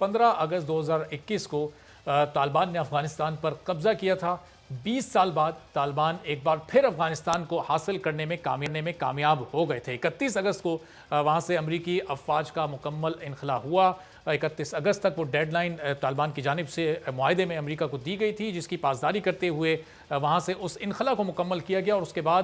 15 اگست 2021 کو طالبان نے افغانستان پر قبضہ کیا تھا۔ 20 سال بعد طالبان ایک بار پھر افغانستان کو حاصل کرنے میں کامیاب ہو گئے تھے۔ 31 اگست کو وہاں سے امریکی افواج کا مکمل انخلا ہوا۔ 31 اگست تک وہ ڈیڈ لائن طالبان کی جانب سے معاہدے میں امریکہ کو دی گئی تھی، جس کی پاسداری کرتے ہوئے وہاں سے اس انخلا کو مکمل کیا گیا، اور اس کے بعد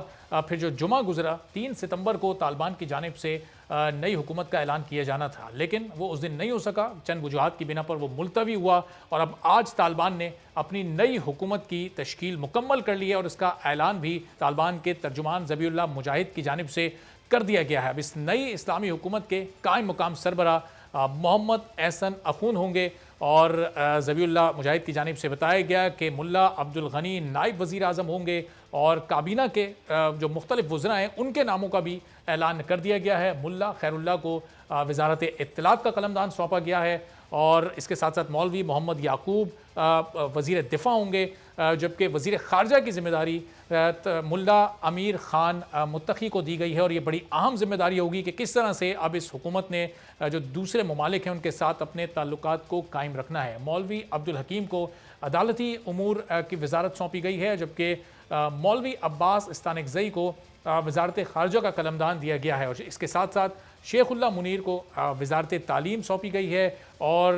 پھر جو جمعہ گزرا 3 ستمبر کو طالبان کی جانب سے نئی حکومت کا اعلان کیا جانا تھا، لیکن وہ اس دن نہیں ہو سکا۔ چند وجوہات کی بنا پر وہ ملتوی ہوا، اور اب آج طالبان نے اپنی نئی حکومت کی تشکیل مکمل کر لی ہے، اور اس کا اعلان بھی طالبان کے ترجمان ذبیح اللہ مجاہد کی جانب سے کر دیا گیا ہے۔ اب اس نئی اسلامی حکومت کے قائم مقام سربراہ محمد احسن اخون ہوں گے، اور ذبیح اللہ مجاہد کی جانب سے بتایا گیا کہ ملا عبد الغنی نائب وزیر اعظم ہوں گے، اور کابینہ کے جو مختلف وزراء ہیں ان کے ناموں کا بھی اعلان کر دیا گیا ہے۔ ملا خیر اللہ کو وزارت اطلاعات کا قلمدان سونپا گیا ہے، اور اس کے ساتھ ساتھ مولوی محمد یعقوب وزیر دفاع ہوں گے، جبکہ وزیر خارجہ کی ذمہ داری ملا امیر خان متقی کو دی گئی ہے۔ اور یہ بڑی اہم ذمہ داری ہوگی کہ کس طرح سے اب اس حکومت نے جو دوسرے ممالک ہیں ان کے ساتھ اپنے تعلقات کو قائم رکھنا ہے۔ مولوی عبدالحکیم کو عدالتی امور کی وزارت سونپی گئی ہے، جبکہ مولوی عباس استانکزئی کو وزارت خارجہ کا قلمدان دیا گیا ہے، اور اس کے ساتھ ساتھ شیخ اللہ منیر کو وزارت تعلیم سونپی گئی ہے، اور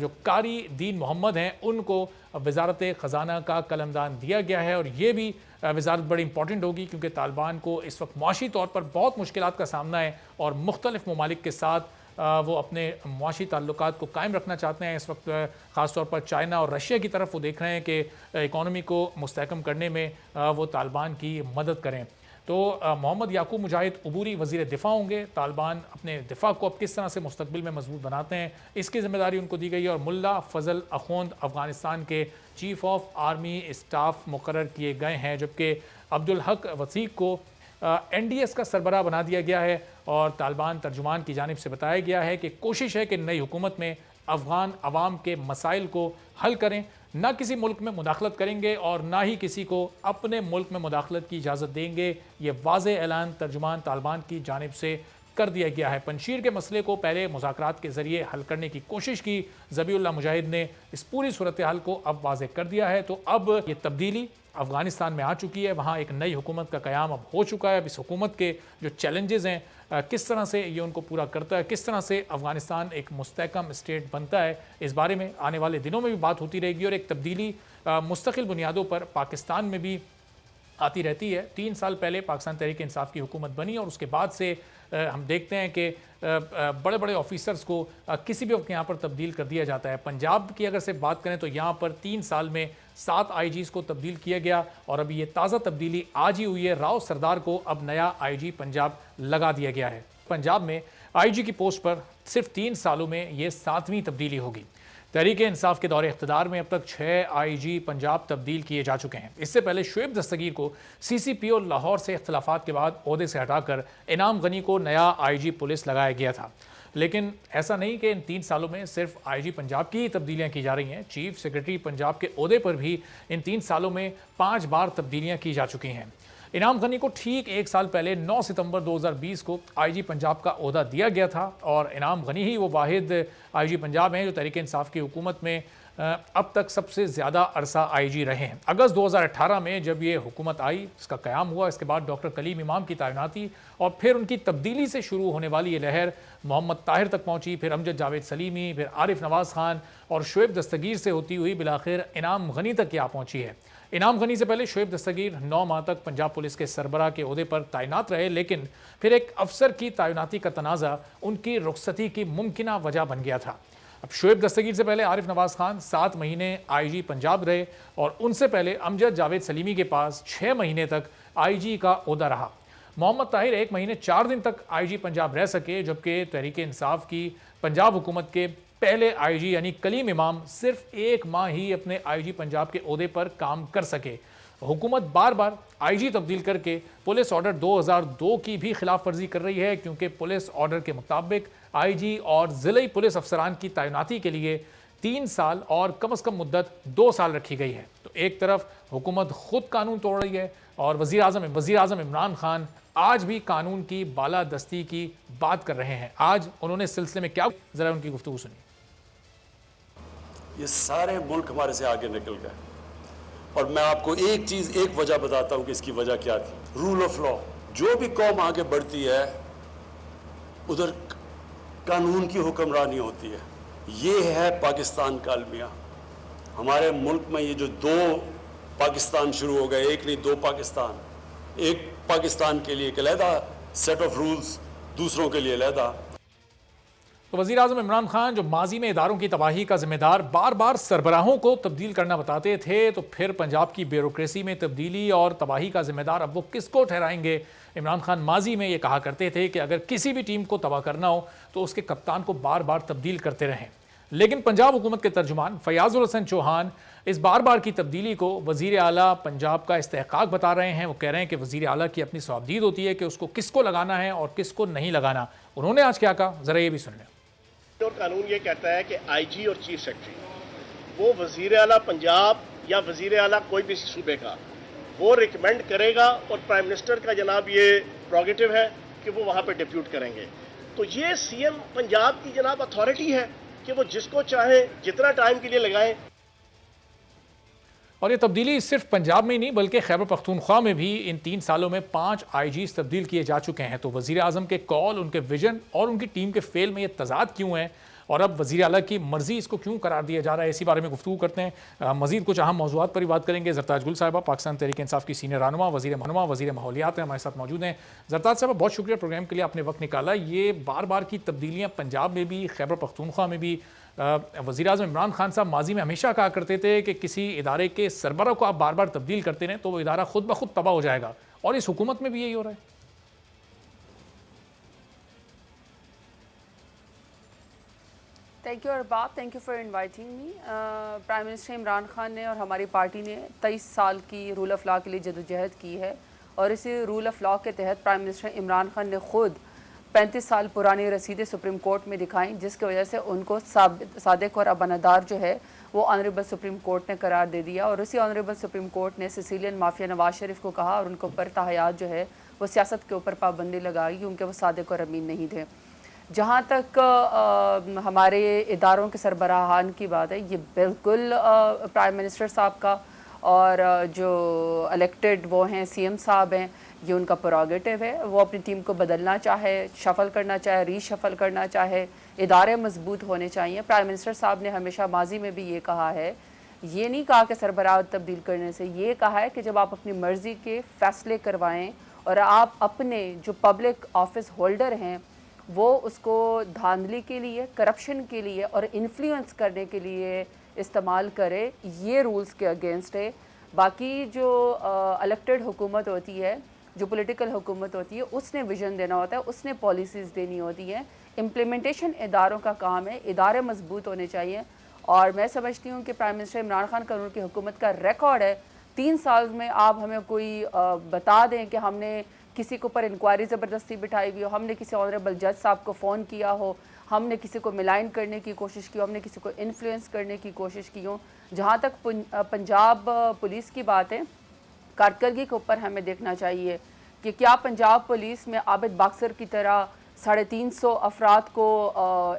جو قاری دین محمد ہیں ان کو وزارت خزانہ کا قلمدان دیا گیا ہے۔ اور یہ بھی وزارت بڑی امپورٹنٹ ہوگی، کیونکہ طالبان کو اس وقت معاشی طور پر بہت مشکلات کا سامنا ہے، اور مختلف ممالک کے ساتھ وہ اپنے معاشی تعلقات کو قائم رکھنا چاہتے ہیں۔ اس وقت خاص طور پر چائنا اور رشیا کی طرف وہ دیکھ رہے ہیں کہ اکانومی کو مستحکم کرنے میں وہ طالبان کی مدد کریں۔ تو محمد یعقوب مجاہد عبوری وزیر دفاع ہوں گے۔ طالبان اپنے دفاع کو اب کس طرح سے مستقبل میں مضبوط بناتے ہیں، اس کی ذمہ داری ان کو دی گئی ہے، اور ملا فضل اخوند افغانستان کے چیف آف آرمی اسٹاف مقرر کیے گئے ہیں، جبکہ عبدالحق وثیق کو این ڈی ایس کا سربراہ بنا دیا گیا ہے۔ اور طالبان ترجمان کی جانب سے بتایا گیا ہے کہ کوشش ہے کہ نئی حکومت میں افغان عوام کے مسائل کو حل کریں، نہ کسی ملک میں مداخلت کریں گے اور نہ ہی کسی کو اپنے ملک میں مداخلت کی اجازت دیں گے۔ یہ واضح اعلان ترجمان طالبان کی جانب سے کر دیا گیا ہے۔ پنشیر کے مسئلے کو پہلے مذاکرات کے ذریعے حل کرنے کی کوشش کی ذبیح اللہ مجاہد نے، اس پوری صورتحال کو اب واضح کر دیا ہے۔ تو اب یہ تبدیلی افغانستان میں آ چکی ہے، وہاں ایک نئی حکومت کا قیام اب ہو چکا ہے۔ اب اس حکومت کے جو چیلنجز ہیں کس طرح سے یہ ان کو پورا کرتا ہے، کس طرح سے افغانستان ایک مستحکم اسٹیٹ بنتا ہے، اس بارے میں آنے والے دنوں میں بھی بات ہوتی رہے گی، اور ایک تبدیلی مستقل بنیادوں پر پاکستان میں بھی آتی رہتی ہے۔ 3 سال پہلے پاکستان تحریک انصاف کی حکومت بنی، اور اس کے بعد سے ہم دیکھتے ہیں کہ بڑے بڑے آفیسرز کو کسی بھی وقت یہاں پر تبدیل کر دیا جاتا ہے۔ پنجاب کی اگر سے بات کریں تو یہاں پر 3 سال میں 7 آئی جیز کو تبدیل کیا گیا، اور ابھی یہ تازہ تبدیلی آج ہی ہوئی ہے۔ راؤ سردار کو اب نیا آئی جی پنجاب لگا دیا گیا ہے۔ پنجاب میں آئی جی کی پوسٹ پر صرف 3 سالوں میں یہ 7ویں تبدیلی ہوگی۔ تحریک انصاف کے دور اقتدار میں اب تک 6 آئی جی پنجاب تبدیل کیے جا چکے ہیں۔ اس سے پہلے شعیب دستگیر کو سی سی پی او لاہور سے اختلافات کے بعد عہدے سے ہٹا کر انعام غنی کو نیا آئی جی پولیس لگایا گیا تھا، لیکن ایسا نہیں کہ ان 3 سالوں میں صرف آئی جی پنجاب کی تبدیلیاں کی جا رہی ہیں۔ چیف سیکرٹری پنجاب کے عہدے پر بھی ان 3 سالوں میں 5 بار تبدیلیاں کی جا چکی ہیں۔ انعام غنی کو ٹھیک 1 سال پہلے 9 ستمبر 2020 کو آئی جی پنجاب کا عہدہ دیا گیا تھا، اور انعام غنی ہی وہ واحد آئی جی پنجاب ہیں جو تحریک انصاف کی حکومت میں اب تک سب سے زیادہ عرصہ آئی جی رہے ہیں۔ اگست 2018 میں جب یہ حکومت آئی، اس کا قیام ہوا، اس کے بعد ڈاکٹر کلیم امام کی تعیناتی اور پھر ان کی تبدیلی سے شروع ہونے والی یہ لہر محمد طاہر تک پہنچی، پھر امجد جاوید سلیمی، پھر عارف نواز خان اور شعیب دستگیر سے ہوتی ہوئی بالآخر انعام غنی تک یہ پہنچی ہے۔ انعام غنی سے پہلے شعیب دستگیر 9 ماہ تک پنجاب پولیس کے سربراہ کے عہدے پر تعینات رہے، لیکن پھر ایک افسر کی تعیناتی کا تنازع ان کی رخصتی کی ممکنہ وجہ بن گیا تھا۔ اب شعیب دستگیر سے پہلے عارف نواز خان 7 مہینے آئی جی پنجاب رہے، اور ان سے پہلے امجد جاوید سلیمی کے پاس 6 مہینے تک آئی جی کا عہدہ رہا۔ محمد طاہر 1 مہینے 4 دن تک آئی جی پنجاب رہ سکے، جبکہ تحریک انصاف کی پنجاب حکومت کے پہلے آئی جی یعنی کلیم امام صرف 1 ماہ ہی اپنے آئی جی پنجاب کے عہدے پر کام کر سکے۔ حکومت بار بار آئی جی تبدیل کر کے پولیس آرڈر 2002 کی بھی خلاف ورزی کر رہی ہے، کیونکہ پولیس آرڈر کے مطابق آئی جی اور ضلعی پولیس افسران کی تعیناتی کے لیے 3 سال اور کم از کم مدت 2 سال رکھی گئی ہے۔ تو ایک طرف حکومت خود قانون توڑ رہی ہے، اور وزیر اعظم عمران خان آج بھی قانون کی بالادستی کی بات کر رہے ہیں۔ آج انہوں نے اس سلسلے میں کیا، ذرا ان کی گفتگو سنیے۔ یہ سارے ملک ہمارے سے آگے نکل گئے. اور میں آپ کو ایک چیز، ایک وجہ بتاتا ہوں کہ اس کی وجہ کیا تھی. Rule of law. جو بھی قوم آگے بڑھتی ہے ادھر قانون کی حکمرانی ہوتی ہے. یہ ہے پاکستان کا المیہ. ہمارے ملک میں یہ جو دو پاکستان شروع ہو گئے، ایک نہیں دو پاکستان، ایک پاکستان کے لیے ایک علیحدہ سیٹ آف رولز، دوسروں کے لیے علیحدہ. تو وزیر اعظم عمران خان جو ماضی میں اداروں کی تباہی کا ذمہ دار بار بار سربراہوں کو تبدیل کرنا بتاتے تھے، تو پھر پنجاب کی بیوروکریسی میں تبدیلی اور تباہی کا ذمہ دار اب وہ کس کو ٹھہرائیں گے؟ عمران خان ماضی میں یہ کہا کرتے تھے کہ اگر کسی بھی ٹیم کو تباہ کرنا ہو تو اس کے کپتان کو بار بار تبدیل کرتے رہیں. لیکن پنجاب حکومت کے ترجمان فیاض الحسن چوہان اس بار بار کی تبدیلی کو وزیر اعلیٰ پنجاب کا استحقاق بتا رہے ہیں. وہ کہہ رہے ہیں کہ وزیر اعلیٰ کی اپنی صوابدید ہوتی ہے کہ اس کو کس کو لگانا ہے اور کس کو نہیں لگانا. انہوں نے آج کیا کہا، ذرا یہ بھی سن لیں. اور قانون یہ کہتا ہے کہ آئی جی اور چیف سیکرٹری وہ وزیر اعلیٰ پنجاب یا وزیر اعلیٰ کوئی بھی صوبے کا وہ ریکمینڈ کرے گا، اور پرائم منسٹر کا جناب یہ پروگیٹو ہے کہ وہ وہاں پہ ڈپیوٹ کریں گے. تو یہ سی ایم پنجاب کی جناب اتھارٹی ہے کہ وہ جس کو چاہیں جتنا ٹائم کے لیے لگائیں. اور یہ تبدیلی صرف پنجاب میں ہی نہیں بلکہ خیبر پختونخوا میں بھی ان 3 سالوں میں 5 آئی جیز تبدیل کیے جا چکے ہیں. تو وزیر اعظم کے کال، ان کے ویژن اور ان کی ٹیم کے فیل میں یہ تضاد کیوں ہے، اور اب وزیر اعلیٰ کی مرضی اس کو کیوں قرار دیا جا رہا ہے، اسی بارے میں گفتگو کرتے ہیں. مزید کچھ اہم موضوعات پر ہی بات کریں گے. زرتاج گل صاحبہ پاکستان تحریک انصاف کی سینئر رہنما، وزیر ماحولیات ہیں، ہمارے ساتھ موجود ہیں. زرتاج صاحبہ بہت شکریہ پروگرام کے لیے، آپ نے وقت نکالا. یہ بار بار کی تبدیلیاں پنجاب میں بھی، خیبر پختونخوا میں بھی، وزیر اعظم عمران خان صاحب ماضی میں ہمیشہ کہا کرتے تھے کہ کسی ادارے کے سربراہ کو آپ بار بار تبدیل کرتے رہیں تو وہ ادارہ خود بخود تباہ ہو جائے گا، اور اس حکومت میں بھی یہی ہو رہا ہے. Thank you Arbab, thank you for inviting me. Prime minister Imran Khan نے اور ہماری پارٹی نے 23 سال کی رول آف لا کے لیے جدوجہد کی ہے، اور اسی رول آف لا کے تحت پرائم منسٹر عمران خان نے خود 35 سال پرانی رسیدیں سپریم کورٹ میں دکھائیں، جس کی وجہ سے ان کو صادق اور ابانادار جو ہے وہ آنریبل سپریم کورٹ نے قرار دے دیا. اور اسی آنریبل سپریم کورٹ نے سیسیلین مافیا نواز شریف کو کہا اور ان کو پر تحیات جو ہے وہ سیاست کے اوپر پابندی لگائی کیونکہ وہ صادق اور امین نہیں تھے. جہاں تک ہمارے اداروں کے سربراہان کی بات ہے، یہ بالکل پرائم منسٹر صاحب کا اور جو الیکٹڈ وہ ہیں سی ایم صاحب ہیں، یہ ان کا پروگیٹو ہے. وہ اپنی ٹیم کو بدلنا چاہے، شفل کرنا چاہے، ری شفل کرنا چاہے، ادارے مضبوط ہونے چاہیے. پرائم منسٹر صاحب نے ہمیشہ ماضی میں بھی یہ کہا ہے، یہ نہیں کہا کہ سربراہ تبدیل کرنے سے، یہ کہا ہے کہ جب آپ اپنی مرضی کے فیصلے کروائیں اور آپ اپنے جو پبلک آفس ہولڈر ہیں وہ اس کو دھاندلی کے لیے، کرپشن کے لیے اور انفلوئنس کرنے کے لیے استعمال کرے، یہ رولز کے اگینسٹ ہے. باقی جو الیکٹڈ حکومت ہوتی ہے، جو پولیٹیکل حکومت ہوتی ہے، اس نے ویژن دینا ہوتا ہے، اس نے پالیسیز دینی ہوتی ہیں. امپلیمنٹیشن اداروں کا کام ہے، ادارے مضبوط ہونے چاہیے. اور میں سمجھتی ہوں کہ پرائم منسٹر عمران خان کا ان کی حکومت کا ریکارڈ ہے. 3 سال میں آپ ہمیں کوئی بتا دیں کہ ہم نے کسی کے اوپر انکوائری زبردستی بٹھائی ہوئی ہو، ہم نے کسی آنریبل جج صاحب کو فون کیا ہو، ہم نے کسی کو ملائن کرنے کی کوشش کی ہو، ہم نے کسی کو انفلوئنس کرنے کی کوشش کی ہو. جہاں تک پنجاب پولیس کی بات ہے، کارکردگی کے اوپر ہمیں دیکھنا چاہیے کہ کیا پنجاب پولیس میں عابد باکسر کی طرح 350 افراد کو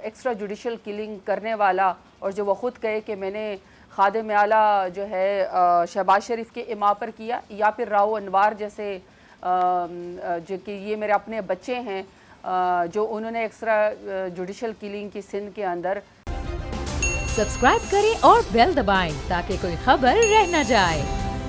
ایکسٹرا جوڈیشل کلنگ کرنے والا، اور جو وہ خود کہے کہ میں نے خادم اعلیٰ جو ہے شہباز شریف کے اماں پر کیا، یا پھر راؤ انوار جیسے جو کہ یہ میرے اپنے بچے ہیں جو انہوں نے ایکسٹرا جوڈیشل کلنگ کی سندھ کے اندر. سبسکرائب کریں اور بیل دبائیں تاکہ کوئی خبر رہ نہ جائے.